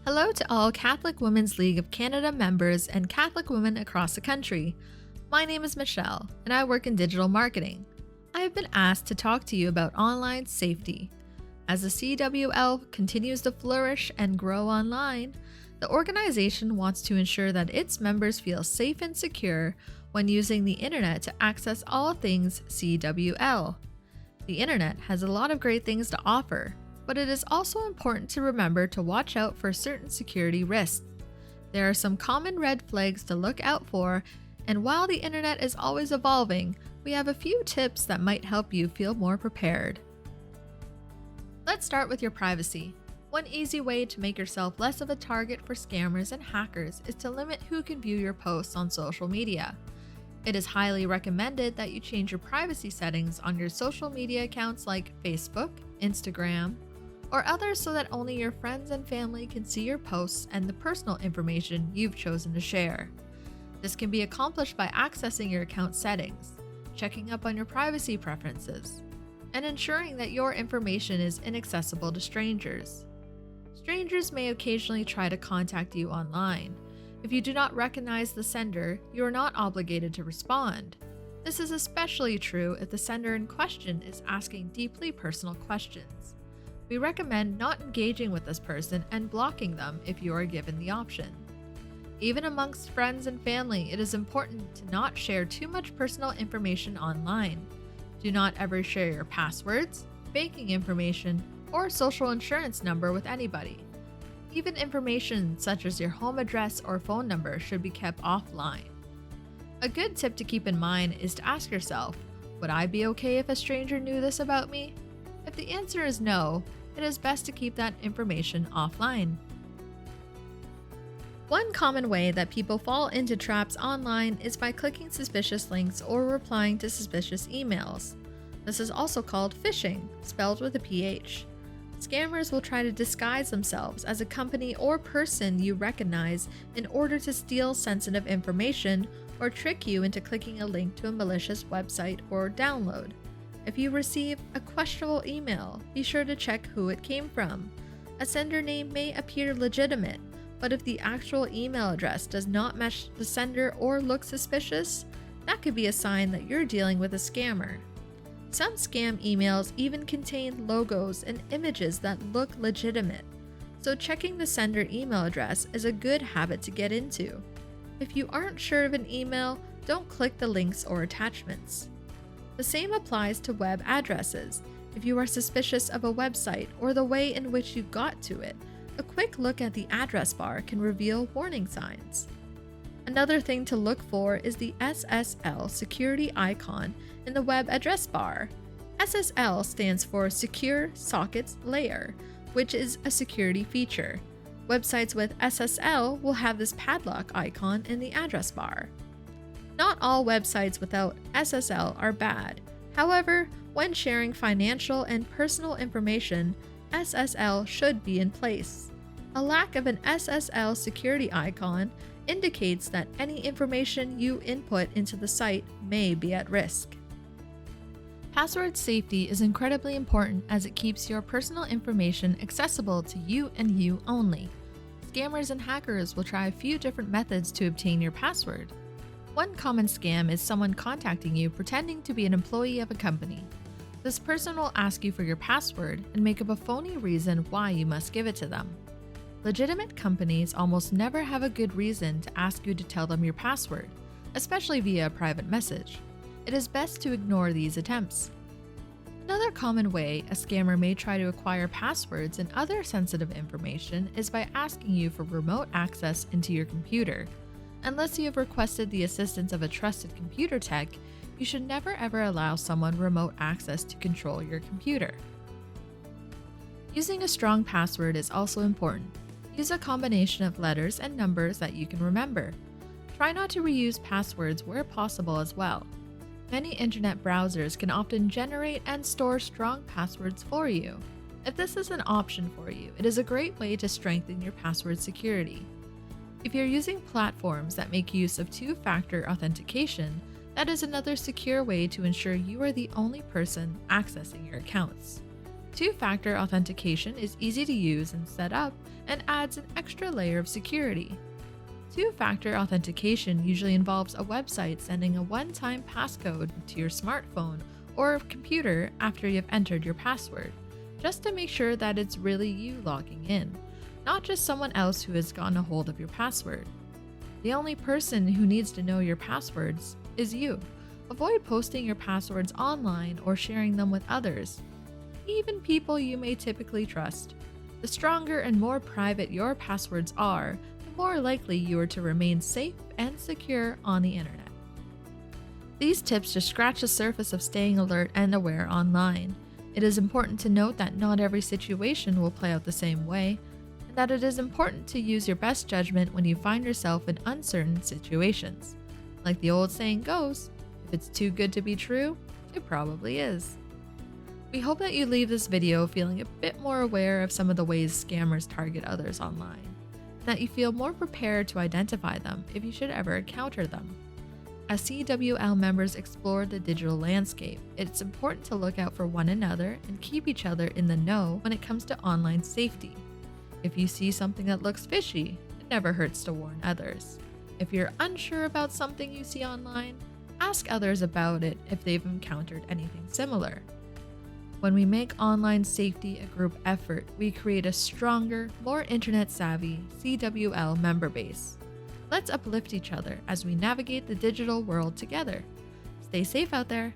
Hello to all Catholic Women's League of Canada members and Catholic women across the country. My name is Michelle, and I work in digital marketing. I have been asked to talk to you about online safety. As the CWL continues to flourish and grow online, the organization wants to ensure that its members feel safe and secure when using the internet to access all things CWL. The internet has a lot of great things to offer, but it is also important to remember to watch out for certain security risks. There are some common red flags to look out for, and while the internet is always evolving, we have a few tips that might help you feel more prepared. Let's start with your privacy. One easy way to make yourself less of a target for scammers and hackers is to limit who can view your posts on social media. It is highly recommended that you change your privacy settings on your social media accounts like Facebook, Instagram, or others so that only your friends and family can see your posts and the personal information you've chosen to share. This can be accomplished by accessing your account settings, checking up on your privacy preferences, and ensuring that your information is inaccessible to strangers. Strangers may occasionally try to contact you online. If you do not recognize the sender, you are not obligated to respond. This is especially true if the sender in question is asking deeply personal questions. We recommend not engaging with this person and blocking them if you are given the option. Even amongst friends and family, it is important to not share too much personal information online. Do not ever share your passwords, banking information, or social insurance number with anybody. Even information such as your home address or phone number should be kept offline. A good tip to keep in mind is to ask yourself, would I be okay if a stranger knew this about me? If the answer is no, it is best to keep that information offline. One common way that people fall into traps online is by clicking suspicious links or replying to suspicious emails. This is also called phishing, spelled with a PH. Scammers will try to disguise themselves as a company or person you recognize in order to steal sensitive information or trick you into clicking a link to a malicious website or download. If you receive a questionable email, be sure to check who it came from. A sender name may appear legitimate, but if the actual email address does not match the sender or look suspicious, that could be a sign that you're dealing with a scammer. Some scam emails even contain logos and images that look legitimate, so checking the sender email address is a good habit to get into. If you aren't sure of an email, don't click the links or attachments. The same applies to web addresses. If you are suspicious of a website or the way in which you got to it, a quick look at the address bar can reveal warning signs. Another thing to look for is the SSL security icon in the web address bar. SSL stands for Secure Sockets Layer, which is a security feature. Websites with SSL will have this padlock icon in the address bar. Not all websites without SSL are bad. However, when sharing financial and personal information, SSL should be in place. A lack of an SSL security icon indicates that any information you input into the site may be at risk. Password safety is incredibly important as it keeps your personal information accessible to you and you only. Scammers and hackers will try a few different methods to obtain your password. One common scam is someone contacting you pretending to be an employee of a company. This person will ask you for your password and make up a phony reason why you must give it to them. Legitimate companies almost never have a good reason to ask you to tell them your password, especially via a private message. It is best to ignore these attempts. Another common way a scammer may try to acquire passwords and other sensitive information is by asking you for remote access into your computer. Unless you have requested the assistance of a trusted computer tech, you should never ever allow someone remote access to control your computer. Using a strong password is also important. Use a combination of letters and numbers that you can remember. Try not to reuse passwords where possible as well. Many internet browsers can often generate and store strong passwords for you. If this is an option for you, it is a great way to strengthen your password security. If you're using platforms that make use of two-factor authentication, that is another secure way to ensure you are the only person accessing your accounts. Two-factor authentication is easy to use and set up and adds an extra layer of security. Two-factor authentication usually involves a website sending a one-time passcode to your smartphone or computer after you've entered your password, just to make sure that it's really you logging in, not just someone else who has gotten a hold of your password. The only person who needs to know your passwords is you. Avoid posting your passwords online or sharing them with others, even people you may typically trust. The stronger and more private your passwords are, the more likely you are to remain safe and secure on the internet. These tips just scratch the surface of staying alert and aware online. It is important to note that not every situation will play out the same way, and that it is important to use your best judgment when you find yourself in uncertain situations. Like the old saying goes, if it's too good to be true, it probably is. We hope that you leave this video feeling a bit more aware of some of the ways scammers target others online, and that you feel more prepared to identify them if you should ever encounter them. As CWL members explore the digital landscape, it's important to look out for one another and keep each other in the know when it comes to online safety. If you see something that looks fishy, it never hurts to warn others. If you're unsure about something you see online, ask others about it if they've encountered anything similar. When we make online safety a group effort, we create a stronger, more internet-savvy CWL member base. Let's uplift each other as we navigate the digital world together. Stay safe out there.